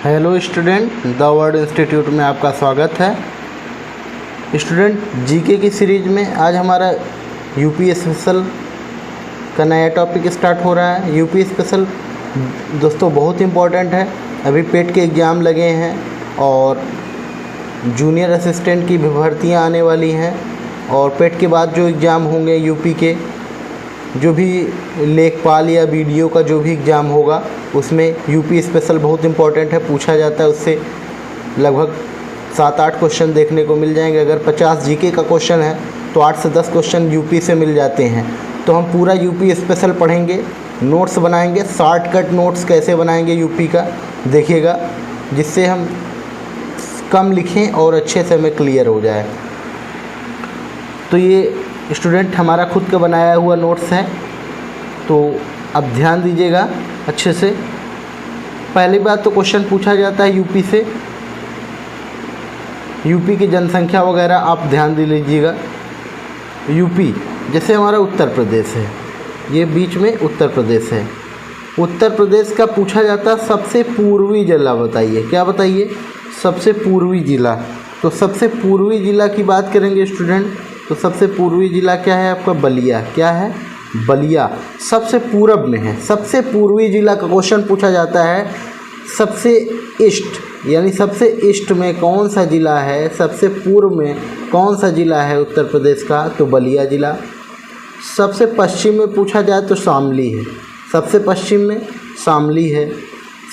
Hello student, the world institute में आपका स्वागत है। स्टूडेंट, जीके की सीरीज़ में आज हमारा यूपी स्पेशल का नया टॉपिक स्टार्ट हो रहा है। यूपी स्पेशल दोस्तों बहुत इम्पोर्टेंट है। अभी पेट के एग्ज़ाम लगे हैं और जूनियर असिस्टेंट की भी भर्तियाँ आने वाली हैं, और पेट के बाद जो एग्ज़ाम होंगे यूपी के, जो भी लेखपाल या बीडीओ का जो भी एग्ज़ाम होगा उसमें यूपी स्पेशल बहुत इम्पोर्टेंट है, पूछा जाता है। उससे लगभग 7-8 क्वेश्चन देखने को मिल जाएंगे। अगर 50 जीके का क्वेश्चन है तो 8 से 10 क्वेश्चन यूपी से मिल जाते हैं। तो हम पूरा यूपी स्पेशल पढ़ेंगे, नोट्स बनाएंगे, शॉर्टकट नोट्स कैसे बनाएंगे यूपी का देखिएगा, जिससे हम कम लिखें और अच्छे से हमें क्लियर हो जाए। तो ये स्टूडेंट हमारा खुद का बनाया हुआ नोट्स है, तो अब ध्यान दीजिएगा अच्छे से। पहली बात तो क्वेश्चन पूछा जाता है यूपी से, यूपी की जनसंख्या वगैरह आप ध्यान दे लीजिएगा। यूपी जैसे हमारा उत्तर प्रदेश है, ये बीच में उत्तर प्रदेश है। उत्तर प्रदेश का पूछा जाता है सबसे पूर्वी जिला बताइए। क्या बताइए? सबसे पूर्वी जिला। तो सबसे पूर्वी जिला की बात करेंगे स्टूडेंट, तो सबसे पूर्वी जिला क्या है आपका? बलिया। क्या है? बलिया सबसे पूरब में है। सबसे पूर्वी जिला का क्वेश्चन पूछा जाता है। सबसे ईस्ट यानी सबसे ईस्ट में कौन सा जिला है? सबसे पूर्व में कौन सा जिला है उत्तर प्रदेश का? तो बलिया जिला। सबसे पश्चिम में पूछा जाए तो शामली है। सबसे पश्चिम में शामली है।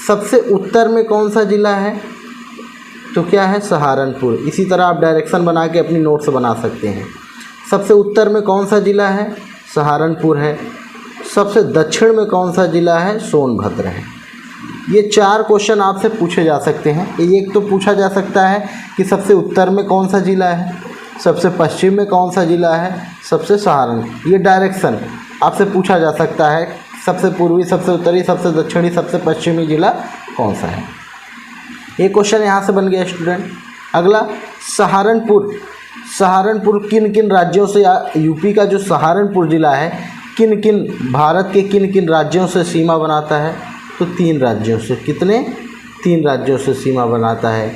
सबसे उत्तर में कौन सा जिला है? तो क्या है? सहारनपुर। इसी तरह आप डायरेक्शन बना के अपनी नोट्स बना सकते हैं। सबसे उत्तर में कौन सा जिला है? सहारनपुर है। सबसे दक्षिण में कौन सा जिला है? सोनभद्र है। ये 4 क्वेश्चन आपसे पूछे जा सकते हैं। एक तो पूछा जा सकता है कि सबसे उत्तर में कौन सा जिला है, सबसे पश्चिम में कौन सा जिला है, सबसे सहारनपुर। ये डायरेक्शन आपसे पूछा जा सकता है, सबसे पूर्वी, सबसे उत्तरी, सबसे दक्षिणी, सबसे पश्चिमी जिला कौन सा है। ये क्वेश्चन यहाँ से बन गया स्टूडेंट। अगला, सहारनपुर। सहारनपुर किन किन राज्यों से, यूपी का जो सहारनपुर ज़िला है किन किन, भारत के किन किन राज्यों से सीमा बनाता है? तो 3 राज्यों से। कितने? 3 राज्यों से सीमा बनाता है।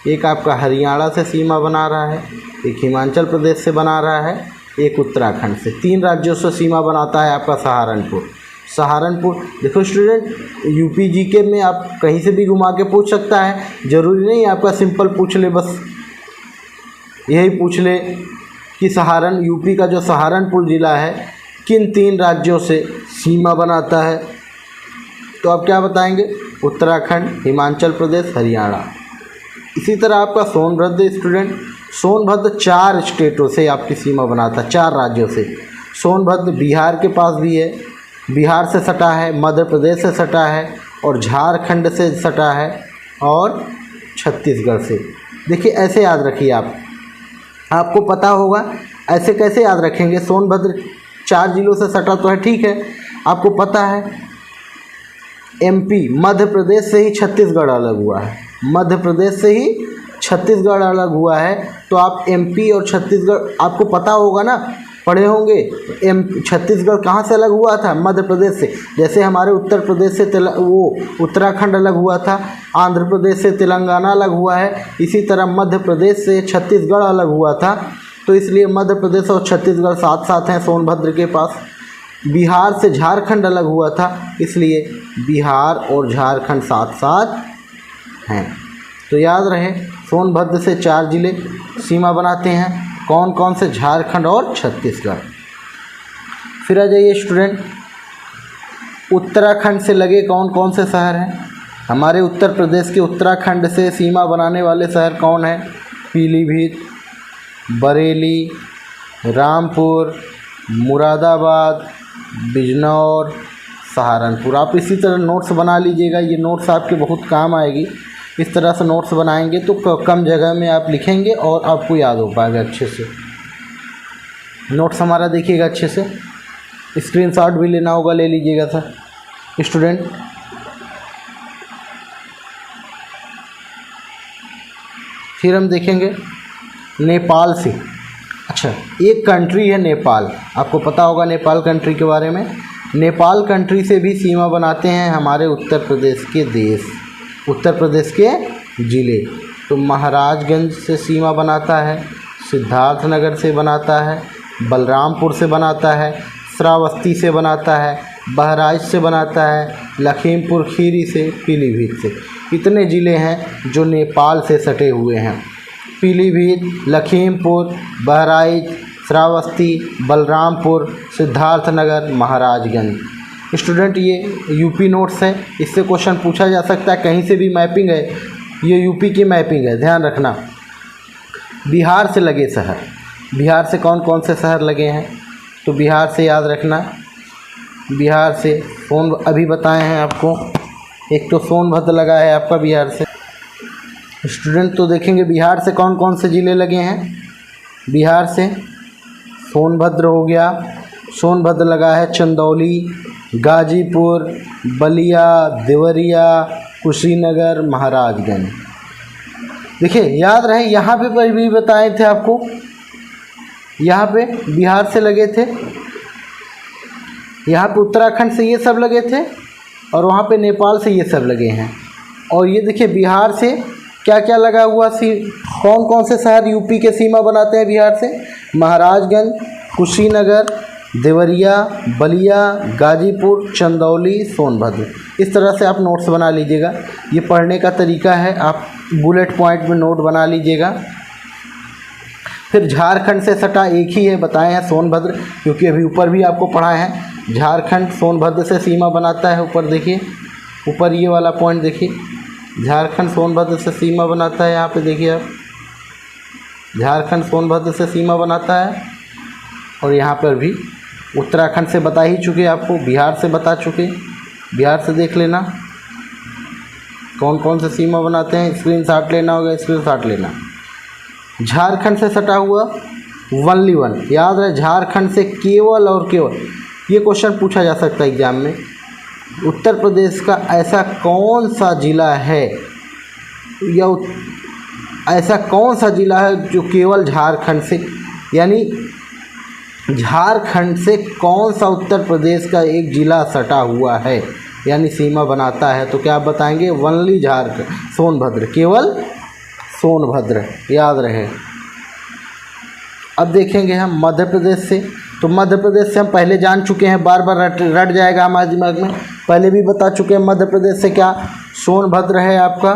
एक आपका हरियाणा से सीमा बना रहा है, एक हिमाचल प्रदेश से बना रहा है, एक उत्तराखंड से। 3 राज्यों से सीमा बनाता है आपका सहारनपुर। सहारनपुर देखो स्टूडेंट, यूपी जीके में आप कहीं से भी घुमा के पूछ सकता है, ज़रूरी नहीं आपका सिंपल पूछ ले, बस यही पूछ ले कि यूपी का जो सहारनपुर ज़िला है किन 3 राज्यों से सीमा बनाता है? तो आप क्या बताएंगे? उत्तराखंड, हिमाचल प्रदेश, हरियाणा। इसी तरह आपका सोनभद्र स्टूडेंट, सोनभद्र 4 स्टेटों से आपकी सीमा बनाता है, 4 राज्यों से। सोनभद्र बिहार के पास भी है, बिहार से सटा है, मध्य प्रदेश से सटा है, और झारखंड से सटा है, और छत्तीसगढ़ से। देखिए ऐसे याद रखिए आप, आपको पता होगा। ऐसे कैसे याद रखेंगे? सोनभद्र 4 जिलों से सटा तो है, ठीक है, आपको पता है। एमपी, मध्य प्रदेश से ही छत्तीसगढ़ अलग हुआ है, मध्य प्रदेश से ही छत्तीसगढ़ अलग हुआ है। तो आप एमपी और छत्तीसगढ़ आपको पता होगा ना, पढ़े होंगे। छत्तीसगढ़ कहाँ से अलग हुआ था? मध्य प्रदेश से। जैसे हमारे उत्तर प्रदेश से उत्तराखंड अलग हुआ था, आंध्र प्रदेश से तेलंगाना अलग हुआ है, इसी तरह मध्य प्रदेश से छत्तीसगढ़ अलग हुआ था। तो इसलिए मध्य प्रदेश और छत्तीसगढ़ साथ साथ हैं सोनभद्र के पास। बिहार से झारखंड अलग हुआ था, इसलिए बिहार और झारखंड साथ साथ हैं। तो याद रहे, सोनभद्र से 4 जिले सीमा बनाते हैं। कौन कौन से? झारखंड और छत्तीसगढ़। फिर आ जाइए स्टूडेंट, उत्तराखंड से लगे कौन कौन से शहर हैं? हमारे उत्तर प्रदेश के उत्तराखंड से सीमा बनाने वाले शहर कौन हैं? पीलीभीत, बरेली, रामपुर, मुरादाबाद, बिजनौर, सहारनपुर। आप इसी तरह नोट्स बना लीजिएगा, ये नोट्स आपके बहुत काम आएगी। इस तरह से नोट्स बनाएंगे तो कम जगह में आप लिखेंगे और आपको याद हो पाएगा अच्छे से। नोट्स हमारा देखिएगा अच्छे से, स्क्रीनशॉट भी लेना होगा, ले लीजिएगा सर स्टूडेंट। फिर हम देखेंगे नेपाल से। अच्छा, एक कंट्री है नेपाल, आपको पता होगा नेपाल कंट्री के बारे में। नेपाल कंट्री से भी सीमा बनाते हैं हमारे उत्तर प्रदेश के देश। उत्तर प्रदेश के ज़िले। तो महाराजगंज से सीमा बनाता है, सिद्धार्थनगर से बनाता है, बलरामपुर से बनाता है, श्रावस्ती से बनाता है, बहराइच से बनाता है, लखीमपुर खीरी से, पीलीभीत से। इतने ज़िले हैं जो नेपाल से सटे हुए हैं। पीलीभीत, लखीमपुर, बहराइच, श्रावस्ती, बलरामपुर, सिद्धार्थनगर, महाराजगंज। स्टूडेंट ये यूपी नोट्स है, इससे क्वेश्चन पूछा जा सकता है, कहीं से भी मैपिंग है, ये यूपी की मैपिंग है, ध्यान रखना। बिहार से लगे शहर, बिहार से कौन कौन से शहर लगे हैं, तो बिहार से याद रखना, बिहार से अभी बताए हैं आपको, एक तो सोनभद्र लगा है आपका बिहार से। स्टूडेंट तो देखेंगे बिहार से कौन कौन से ज़िले लगे हैं, बिहार से सोनभद्र हो गया, सोनभद्र लगा है चंदौली, गाजीपुर, बलिया, देवरिया, कुशीनगर, महाराजगंज। देखिए याद रहे, यहाँ पे भी बताए थे आपको, यहाँ पे बिहार से लगे थे, यहाँ पे उत्तराखंड से ये सब लगे थे, और वहाँ पे नेपाल से ये सब लगे हैं। और ये देखिए बिहार से क्या क्या लगा हुआ, कौन कौन से शहर यूपी के सीमा बनाते हैं बिहार से, महाराजगंज, कुशीनगर, देवरिया, बलिया, गाजीपुर, चंदौली, सोनभद्र। इस तरह से आप नोट्स बना लीजिएगा, ये पढ़ने का तरीका है, आप बुलेट पॉइंट में नोट बना लीजिएगा। फिर झारखंड से सटा एक ही है, बताए हैं सोनभद्र, क्योंकि अभी ऊपर भी आपको पढ़ा है, झारखंड सोनभद्र से सीमा बनाता है। ऊपर देखिए, ऊपर ये वाला पॉइंट देखिए, झारखंड सोनभद्र से सीमा बनाता है। यहाँ पे देखिए आप, झारखंड सोनभद्र से सीमा बनाता है। और यहाँ पर भी उत्तराखंड से बता ही चुके आपको, बिहार से बता चुके, बिहार से देख लेना कौन कौन से सीमा बनाते हैं, स्क्रीनशॉट लेना होगा, स्क्रीनशॉट लेना। झारखंड से सटा हुआ ओनली वन, याद रहे, झारखंड से केवल और केवल, ये क्वेश्चन पूछा जा सकता है एग्जाम में, उत्तर प्रदेश का ऐसा कौन सा ज़िला है, या ऐसा कौन सा ज़िला है जो केवल झारखंड से, यानी झारखंड से कौन सा उत्तर प्रदेश का एक ज़िला सटा हुआ है, यानी सीमा बनाता है, तो क्या आप बताएंगे, ओनली झारखंड, सोनभद्र, केवल सोनभद्र, याद रहे। अब देखेंगे हम मध्य प्रदेश से, तो मध्य प्रदेश से हम पहले जान चुके हैं, बार बार रट जाएगा हमारे दिमाग में, पहले भी बता चुके हैं। मध्य प्रदेश से क्या, सोनभद्र है आपका,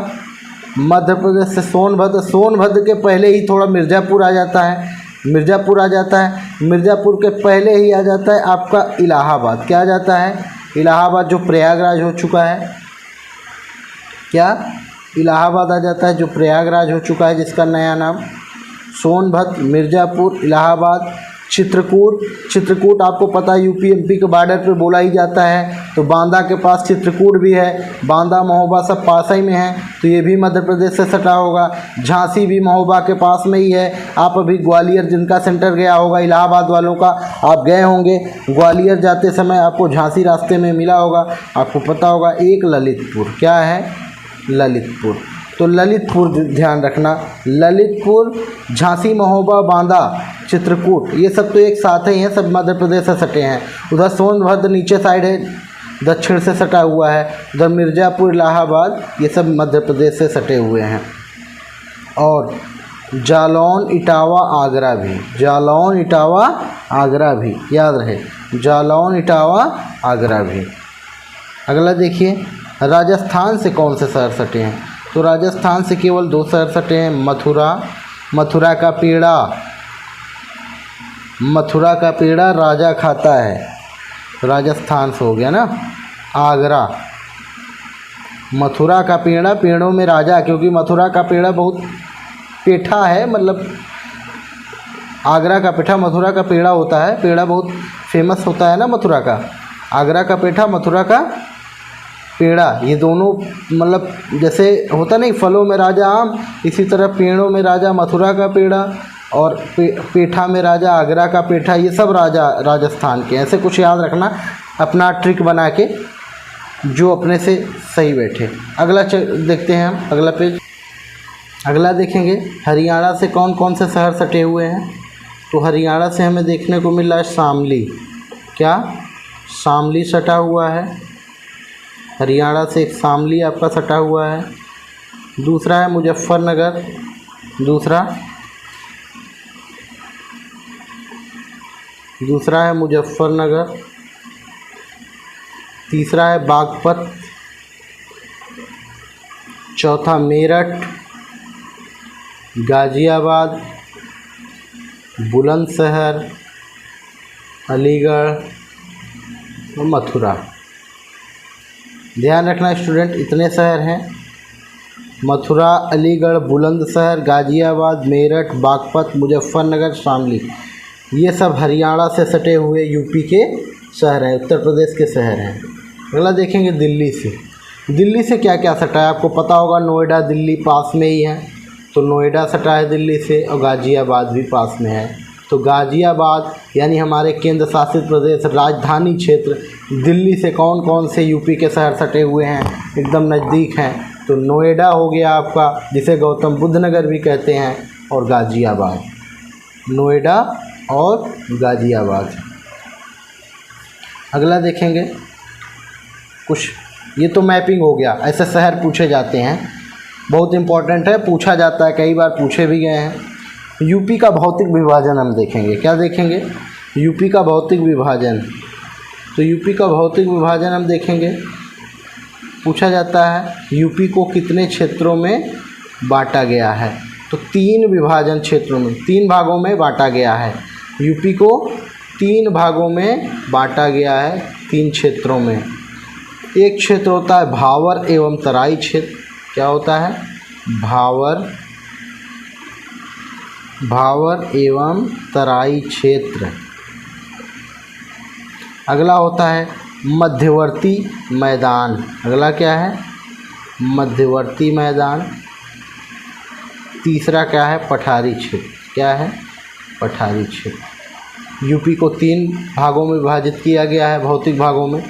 मध्य प्रदेश से सोनभद्र। सोनभद्र के पहले ही थोड़ा मिर्ज़ापुर आ जाता है, मिर्ज़ापुर आ जाता है, मिर्ज़ापुर के पहले ही आ जाता है आपका इलाहाबाद। क्या आ जाता है, इलाहाबाद, जो प्रयागराज हो चुका है, क्या इलाहाबाद आ जाता है, जो प्रयागराज हो चुका है, जिसका नया नाम। सोनभद्र, मिर्ज़ापुर, इलाहाबाद, चित्रकूट। चित्रकूट आपको पता है यूपी एमपी के बॉर्डर पे बोला ही जाता है, तो बांदा के पास चित्रकूट भी है, बांदा महोबा सब पास ही में है, तो ये भी मध्य प्रदेश से सटा होगा। झांसी भी महोबा के पास में ही है। आप अभी ग्वालियर, जिनका सेंटर गया होगा इलाहाबाद वालों का, आप गए होंगे ग्वालियर, जाते समय आपको झांसी रास्ते में मिला होगा, आपको पता होगा। एक ललितपुर, क्या है, ललितपुर, तो ललितपुर ध्यान रखना, ललितपुर, झांसी, महोबा, बांदा, चित्रकूट, ये सब तो एक साथ ही हैं, सब मध्य प्रदेश से सटे हैं। उधर सोनभद्र नीचे साइड है, दक्षिण से सटा हुआ है। उधर मिर्ज़ापुर, इलाहाबाद, ये सब मध्य प्रदेश से सटे हुए हैं। और जालौन, इटावा, आगरा भी, जालौन, इटावा, आगरा भी, याद रहे, जालौन, इटावा, आगरा भी। अगला देखिए, राजस्थान से कौन से शहर सटे हैं, तो राजस्थान से केवल 2 शहर सटे हैं, मथुरा, मथुरा का पेड़ा, मथुरा का पेड़ा राजा खाता है, राजस्थान से हो गया ना। आगरा, मथुरा का पेड़ा, पेड़ों में राजा, क्योंकि मथुरा का पेड़ा बहुत पेठा है, मतलब आगरा का पेठा मथुरा का पेड़ा होता है, पेड़ा बहुत फेमस होता है ना मथुरा का। आगरा का पेठा, मथुरा का पेड़ा, ये दोनों मतलब जैसे होता नहीं फलों में राजा आम, इसी तरह पेड़ों में राजा मथुरा का पेड़ा, और पेठा में राजा आगरा का पेठा, ये सब राजा राजस्थान के। ऐसे कुछ याद रखना, अपना ट्रिक बना के, जो अपने से सही बैठे। अगला देखते हैं हम, अगला पेज। अगला देखेंगे, हरियाणा से कौन कौन से शहर सटे हुए हैं, तो हरियाणा से हमें देखने को मिल रहा है शामली, क्या शामली सटा हुआ है। हरियाणा से एक शामली आपका सटा हुआ है। दूसरा है मुजफ्फरनगर, दूसरा है मुजफ्फरनगर। तीसरा है बागपत। चौथा मेरठ, गाज़ियाबाद, बुलंदशहर, अलीगढ़ और मथुरा। ध्यान रखना स्टूडेंट, इतने शहर हैं, मथुरा, अलीगढ़, बुलंदशहर, गाज़ियाबाद, मेरठ, बागपत, मुजफ्फरनगर, शामली। ये सब हरियाणा से सटे हुए यूपी के शहर हैं, उत्तर प्रदेश के शहर हैं। अगला देखेंगे दिल्ली से। दिल्ली से क्या क्या सटा है आपको पता होगा, नोएडा दिल्ली पास में ही है, तो नोएडा सटा है दिल्ली से, और गाज़ियाबाद भी पास में है। तो गाज़ियाबाद यानी हमारे केंद्र शासित प्रदेश राजधानी क्षेत्र दिल्ली से कौन कौन से यूपी के शहर सटे हुए हैं, एकदम नज़दीक हैं। तो नोएडा हो गया आपका, जिसे गौतम बुद्ध नगर भी कहते हैं, और गाज़ियाबाद, नोएडा और गाज़ियाबाद। अगला देखेंगे कुछ, ये तो मैपिंग हो गया, ऐसे शहर पूछे जाते हैं, बहुत इंपॉर्टेंट है, पूछा जाता है, कई बार पूछे भी गए हैं। यूपी का भौतिक विभाजन हम देखेंगे, क्या देखेंगे, यूपी का भौतिक विभाजन। तो यूपी का भौतिक विभाजन हम देखेंगे, पूछा जाता है यूपी को कितने क्षेत्रों में बांटा गया है। तो 3 विभाजन क्षेत्रों में, 3 भागों में बांटा गया है। यूपी को 3 भागों में बांटा गया है, 3 क्षेत्रों में। एक क्षेत्र होता है भावर एवं तराई क्षेत्र, क्या होता है, भावर एवं तराई क्षेत्र। अगला होता है मध्यवर्ती मैदान, अगला क्या है, मध्यवर्ती मैदान। तीसरा क्या है, पठारी क्षेत्र, क्या है, पठारी क्षेत्र। यूपी को 3 भागों में विभाजित किया गया है, भौतिक भागों में,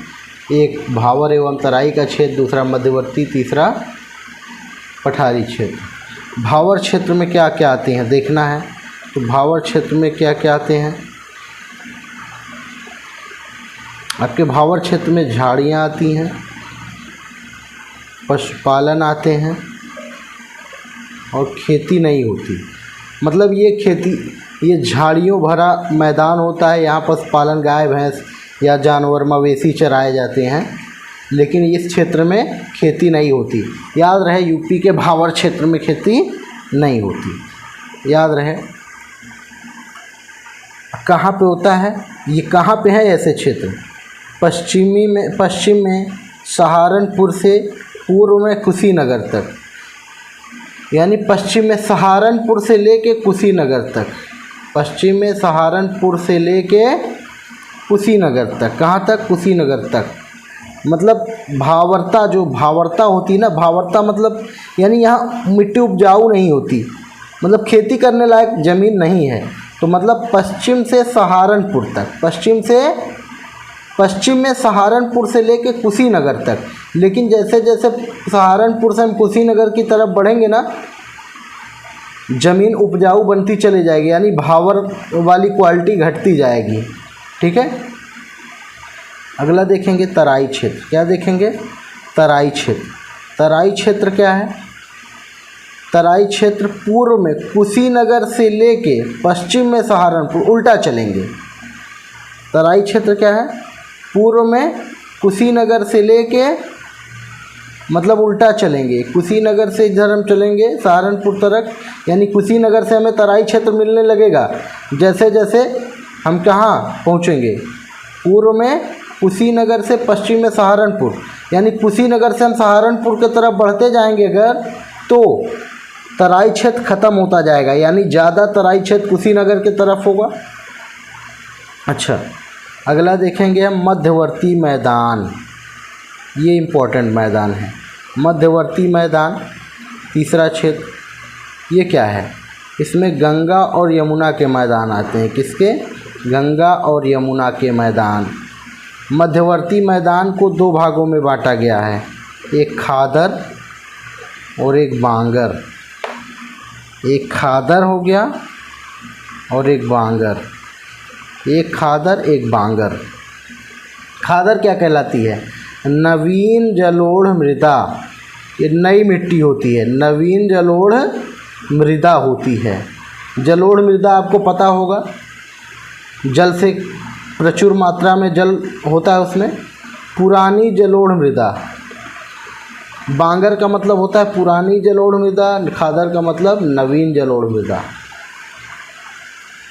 एक भावर एवं तराई का क्षेत्र, दूसरा मध्यवर्ती, तीसरा पठारी क्षेत्र। भावर क्षेत्र में क्या क्या आते हैं देखना है। तो भावर क्षेत्र में क्या क्या आते हैं आपके, भावर क्षेत्र में झाड़ियाँ आती हैं, पशुपालन आते हैं, और खेती नहीं होती। मतलब ये झाड़ियों भरा मैदान होता है, यहाँ पशुपालन, गाय भैंस या जानवर मवेशी चराए जाते हैं, लेकिन इस क्षेत्र में खेती नहीं होती। याद रहे यूपी के भावर क्षेत्र में खेती नहीं होती, याद रहे। कहाँ पे होता है ये, कहाँ पे है ऐसे क्षेत्र, पश्चिम में सहारनपुर से पूर्व में कुशीनगर तक, यानी पश्चिम में सहारनपुर से लेके कुशीनगर तक, पश्चिम में सहारनपुर से लेके कुशीनगर तक, कहाँ तक, कुशीनगर तक। मतलब भावर्ता, जो भावर्ता होती है ना, भावर्ता मतलब यानी यहाँ मिट्टी उपजाऊ नहीं होती, मतलब खेती करने लायक ज़मीन नहीं है। तो मतलब पश्चिम से सहारनपुर तक, पश्चिम में सहारनपुर से लेके कुशीनगर तक। लेकिन जैसे जैसे सहारनपुर से हम कुशीनगर की तरफ बढ़ेंगे ना, ज़मीन उपजाऊ बनती चली जाएगी, यानी भावर वाली क्वालिटी घटती जाएगी, ठीक है। अगला देखेंगे तराई क्षेत्र, क्या देखेंगे, तराई क्षेत्र। तराई क्षेत्र क्या है, तराई क्षेत्र पूर्व में कुशीनगर से लेके पश्चिम में सहारनपुर, उल्टा चलेंगे। तराई क्षेत्र क्या है, पूर्व में कुशीनगर से लेके, मतलब उल्टा चलेंगे, कुशीनगर से इधर हम चलेंगे सहारनपुर तरफ, यानी कुशीनगर से हमें तराई क्षेत्र मिलने लगेगा। जैसे जैसे हम कहाँ पहुँचेंगे, पूर्व में कुशीनगर से पश्चिम में सहारनपुर, यानी कुशीनगर से हम सहारनपुर की तरफ बढ़ते जाएंगे अगर, तो तराई क्षेत्र ख़त्म होता जाएगा, यानी ज़्यादा तराई क्षेत्र कुशीनगर की तरफ होगा। अच्छा, अगला देखेंगे हम मध्यवर्ती मैदान, ये इम्पोर्टेंट मैदान है, मध्यवर्ती मैदान। तीसरा क्षेत्र ये क्या है, इसमें गंगा और यमुना के मैदान आते हैं, किसके, गंगा और यमुना के मैदान। मध्यवर्ती मैदान को 2 भागों में बांटा गया है, एक खादर और एक बांगर। एक खादर हो गया और एक बांगर, एक खादर एक बांगर। खादर क्या कहलाती है, नवीन जलोढ़ मृदा, ये नई मिट्टी होती है, नवीन जलोढ़ मृदा होती है। जलोढ़ मृदा आपको पता होगा, जल से प्रचुर मात्रा में जल होता है उसमें। पुरानी जलोढ़ मृदा, बांगर का मतलब होता है पुरानी जलोढ़ मृदा, खादर का मतलब नवीन जलोढ़ मृदा।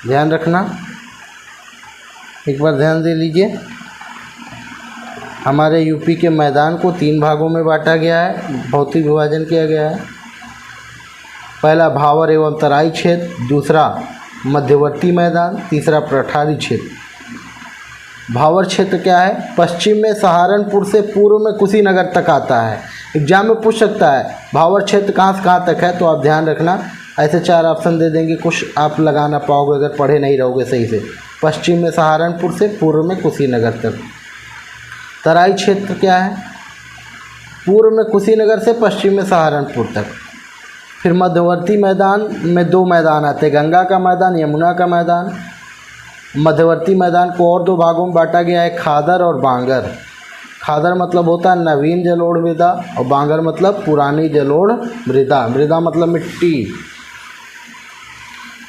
ध्यान रखना, एक बार ध्यान दे लीजिए। हमारे यूपी के मैदान को 3 भागों में बांटा गया है, भौतिक विभाजन किया गया है। पहला भावर एवं तराई क्षेत्र, दूसरा मध्यवर्ती मैदान, तीसरा पठारी क्षेत्र। भावर क्षेत्र क्या है? पश्चिम में सहारनपुर से पूर्व में कुशीनगर तक आता है। एग्जाम में पूछ सकता है भावर क्षेत्र कहाँ से कहाँ तक है, तो आप ध्यान रखना, ऐसे 4 ऑप्शन दे देंगे, कुछ आप लगा ना पाओगे अगर पढ़े नहीं रहोगे सही से। पश्चिम में सहारनपुर से पूर्व में कुशीनगर तक। तराई क्षेत्र क्या है? पूर्व में कुशीनगर से पश्चिम में सहारनपुर तक। फिर मध्यवर्ती मैदान में 2 मैदान आते हैं, गंगा का मैदान, यमुना का मैदान। मध्यवर्ती मैदान को और 2 भागों में बांटा गया है, खादर और बांगर। खादर मतलब होता है नवीन जलोढ़ मृदा और बांगर मतलब पुरानी जलोढ़ मृदा। मृदा मतलब मिट्टी।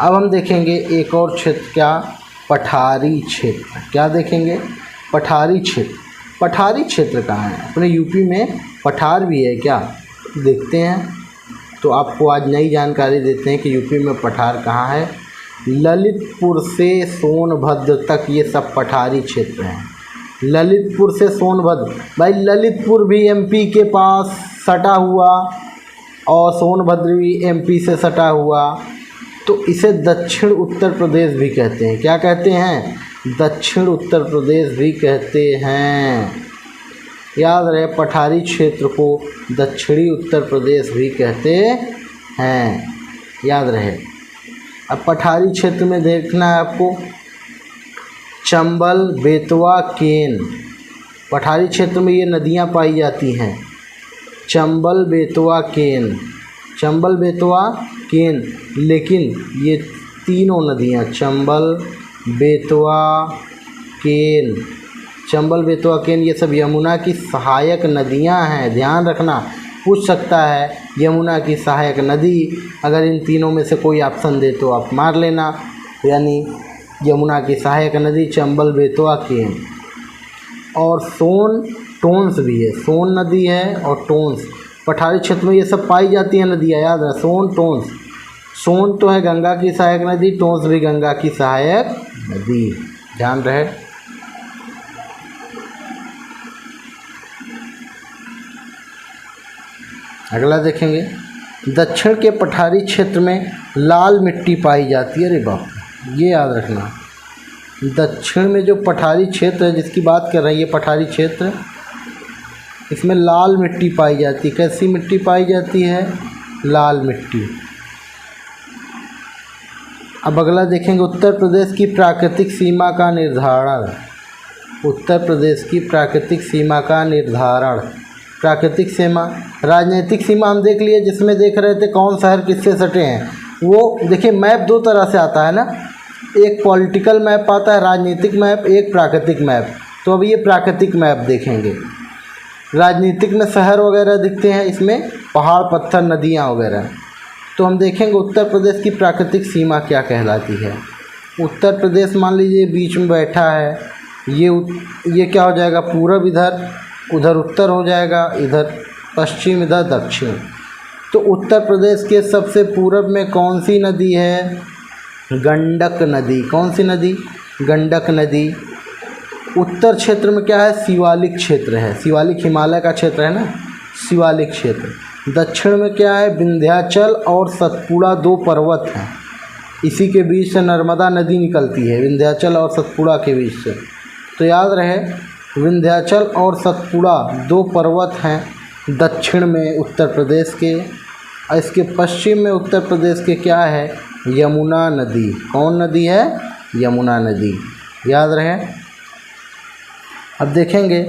अब हम देखेंगे एक और क्षेत्र, क्या? पठारी क्षेत्र। क्या देखेंगे? पठारी क्षेत्र। पठारी क्षेत्र कहाँ है? अपने यूपी में पठार भी है क्या? देखते हैं। तो आपको आज नई जानकारी देते हैं कि यूपी में पठार कहाँ है। ललितपुर से सोनभद्र तक ये सब पठारी क्षेत्र हैं। ललितपुर से सोनभद्र, भाई ललितपुर भी एमपी के पास सटा हुआ और सोनभद्र भी एमपी से सटा हुआ, तो इसे दक्षिण उत्तर प्रदेश भी कहते हैं। क्या कहते हैं? दक्षिण उत्तर प्रदेश भी कहते हैं। याद रहे, पठारी क्षेत्र को दक्षिणी उत्तर प्रदेश भी कहते हैं, याद रहे। अब पठारी क्षेत्र में देखना है आपको चंबल, बेतवा, केन। पठारी क्षेत्र में ये नदियाँ पाई जाती हैं, चंबल, बेतवा, केन। चंबल, बेतवा, केन, लेकिन ये तीनों नदियाँ चंबल, बेतवा, केन, चंबल, बेतवा, केन, ये सब यमुना की सहायक नदियां हैं। ध्यान रखना, पूछ सकता है यमुना की सहायक नदी, अगर इन तीनों में से कोई ऑप्शन दे तो आप मार लेना, यानी यमुना की सहायक नदी चंबल, बेतवा, केन। और सोन, टोंस भी है, सोन नदी है और टोंस। पठारी क्षेत्र में ये सब पाई जाती हैं नदियाँ, याद रहे, सोन, टोंस। सोन तो है गंगा की सहायक नदी, टोंस भी गंगा की सहायक नदी, ध्यान रहे। अगला देखेंगे, दक्षिण के पठारी क्षेत्र में लाल मिट्टी पाई जाती है। अरे बाप, ये याद रखना, दक्षिण में जो पठारी क्षेत्र है जिसकी बात कर रहे हैं, ये पठारी क्षेत्र, इसमें लाल मिट्टी पाई जाती है। कैसी मिट्टी पाई जाती है? लाल मिट्टी। अब अगला देखेंगे, उत्तर प्रदेश की प्राकृतिक सीमा का निर्धारण। उत्तर प्रदेश की प्राकृतिक सीमा का निर्धारण। प्राकृतिक सीमा, राजनीतिक सीमा हम देख लिए, जिसमें देख रहे थे कौन शहर किससे सटे हैं। वो देखिए, मैप 2 तरह से आता है ना, एक पॉलिटिकल मैप आता है, राजनीतिक मैप, एक प्राकृतिक मैप। तो अब ये प्राकृतिक मैप देखेंगे। राजनीतिक में शहर वगैरह दिखते हैं, इसमें पहाड़, पत्थर, नदियाँ वगैरह। तो हम देखेंगे उत्तर प्रदेश की प्राकृतिक सीमा क्या कहलाती है। उत्तर प्रदेश मान लीजिए बीच में बैठा है, ये क्या हो जाएगा? पूरब इधर, उधर उत्तर हो जाएगा, इधर पश्चिम, इधर दक्षिण। तो उत्तर प्रदेश के सबसे पूरब में कौन सी नदी है? गंडक नदी। कौन सी नदी? गंडक नदी। उत्तर क्षेत्र में क्या है? शिवालिक क्षेत्र है। शिवालिक हिमालय का क्षेत्र है ना, शिवालिक क्षेत्र। दक्षिण में क्या है? विंध्याचल और सतपुड़ा 2 पर्वत हैं, इसी के बीच से नर्मदा नदी निकलती है, विंध्याचल और सतपुड़ा के बीच से। तो याद रहे, विंध्याचल और सतपुड़ा 2 पर्वत हैं दक्षिण में उत्तर प्रदेश के। और इसके पश्चिम में उत्तर प्रदेश के क्या है? यमुना नदी। कौन नदी है? यमुना नदी, याद रहे। अब देखेंगे,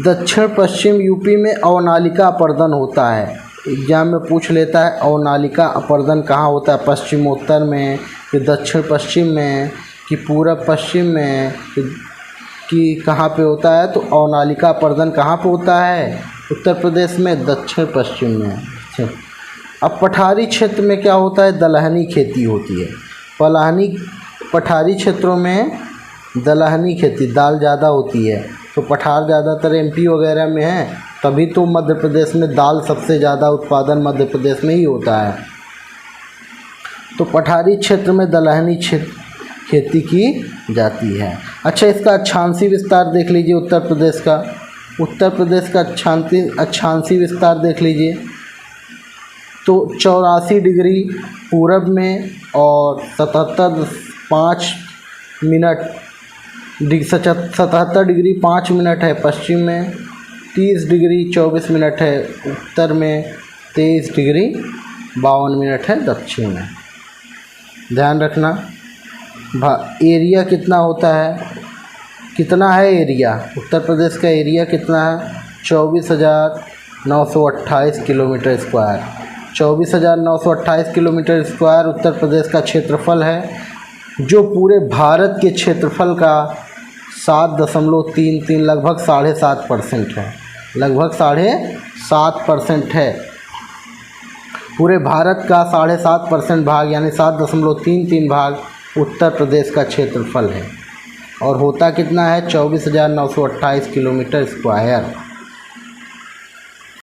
दक्षिण पश्चिम यूपी में अवनालिका अपर्दन होता है। एग्जाम में पूछ लेता है अवनालिका अपर्दन कहाँ होता है, पश्चिमोत्तर में कि दक्षिण पश्चिम में कि पूरब पश्चिम में कि कि कहाँ पे होता है, तो अवनालिका अपर्दन कहाँ पे होता है, उत्तर प्रदेश में दक्षिण पश्चिम में। अच्छा, अब पठारी क्षेत्र में क्या होता है, दलहनी खेती होती है। पठारी क्षेत्रों में दलहनी खेती, दाल ज़्यादा होती है, तो पठार ज़्यादातर एमपी वगैरह में है, तभी तो मध्य प्रदेश में दाल सबसे ज़्यादा उत्पादन मध्य प्रदेश में ही होता है। तो पठारी क्षेत्र में दलहनी खेती की जाती है। अच्छा, इसका अक्षांशीय विस्तार देख लीजिए उत्तर प्रदेश का। उत्तर प्रदेश का अक्षांशीय विस्तार देख लीजिए, तो 84 डिग्री पूरब में और 77 डिग्री 5 मिनट है पश्चिम में, 30 डिग्री 24 मिनट है उत्तर में, 23 डिग्री 52 मिनट है दक्षिण में। ध्यान रखना। एरिया कितना होता है, कितना है एरिया, उत्तर प्रदेश का एरिया कितना है, 24,928 kilometre square. 24,928 kilometre square Uttar Pradesh का क्षेत्रफल है, जो पूरे भारत के क्षेत्रफल का 7.33 लगभग 7.5% है, लगभग 7.5% है। पूरे भारत का 7.5% भाग यानी 7.33 भाग उत्तर प्रदेश का क्षेत्रफल है, और होता कितना है, 24,928 किलोमीटर स्क्वायर।